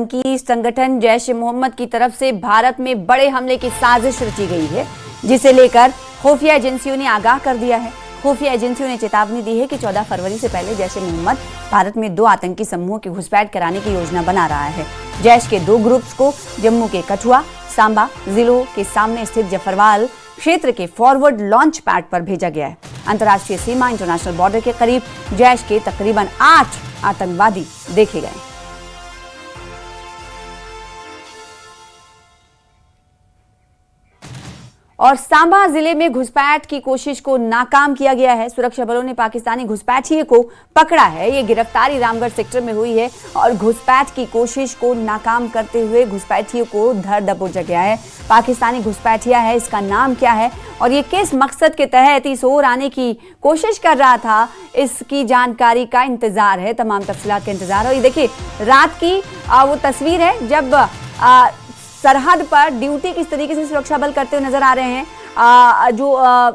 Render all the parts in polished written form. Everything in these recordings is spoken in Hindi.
आतंकी संगठन जैश ए मोहम्मद की तरफ से भारत में बड़े हमले की साजिश रची गई है, जिसे लेकर खुफिया एजेंसियों ने आगाह कर दिया है। खुफिया एजेंसियों ने चेतावनी दी है कि 14 फरवरी से पहले जैश ए मोहम्मद भारत में 2 आतंकी समूहों की घुसपैठ कराने की योजना बना रहा है। जैश के 2 ग्रुप्स को जम्मू के कठुआ, सांबा जिलों के सामने स्थित जफरवाल क्षेत्र के फॉरवर्ड लॉन्च पैड पर भेजा गया है। अंतर्राष्ट्रीय सीमा इंटरनेशनल बॉर्डर के करीब जैश के तकरीबन 8 आतंकवादी देखे गए। और सांबा जिले में घुसपैठ की कोशिश को नाकाम किया गया है। सुरक्षा बलों ने पाकिस्तानी घुसपैठिए को पकड़ा है। ये गिरफ्तारी रामगढ़ सेक्टर में हुई है और घुसपैठ की कोशिश को नाकाम करते हुए घुसपैठिए को धर दबोचा गया है। पाकिस्तानी घुसपैठिया है, इसका नाम क्या है और ये किस मकसद के तहत इस ओर आने की कोशिश कर रहा था, इसकी जानकारी का इंतजार है, तमाम तफसीलात का इंतजार है। और ये देखिए रात की वो तस्वीर है जब सरहद पर ड्यूटी किस तरीके से सुरक्षा बल करते हुए नजर आ रहे हैं। जो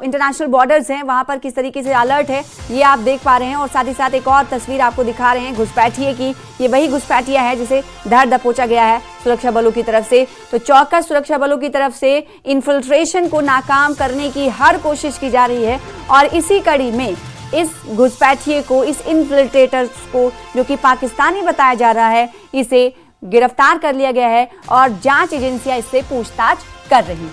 इंटरनेशनल बॉर्डर्स हैं वहां पर किस तरीके से अलर्ट है ये आप देख पा रहे हैं। और साथ ही साथ एक और तस्वीर आपको दिखा रहे हैं घुसपैठिए की। ये वही घुसपैठिया है जिसे धर दबोचा गया है सुरक्षा बलों की तरफ से। तो चौकस सुरक्षा बलों की तरफ से इन्फिल्ट्रेशन को नाकाम करने की हर कोशिश की जा रही है और इसी कड़ी में इस घुसपैठिए को, इस इन्फिल्ट्रेटर्स को जो कि पाकिस्तानी बताया जा रहा है, इसे गिरफ्तार कर लिया गया है और जांच एजेंसियां इससे पूछताछ कर रही हैं।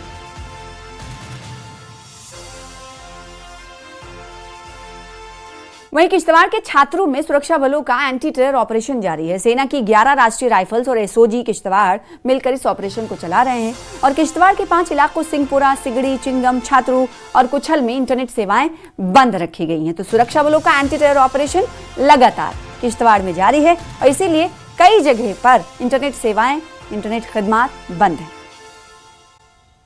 वहीं किश्तवाड़ के छात्रों में सुरक्षा बलों का एंटी टेरर ऑपरेशन जारी है। सेना की 11 राष्ट्रीय राइफल्स और एसओजी किश्तवाड़ मिलकर इस ऑपरेशन को चला रहे हैं और किश्तवाड़ के 5 इलाकों सिंहपुरा, सिगड़ी, चिंगम, छात्रू और कुछल में इंटरनेट सेवाएं बंद रखी गई हैं। तो सुरक्षा बलों का एंटी टेरर ऑपरेशन लगातार किश्तवाड़ में जारी है और इसीलिए कई जगह पर इंटरनेट सेवाएं, इंटरनेट खिदमात बंद है।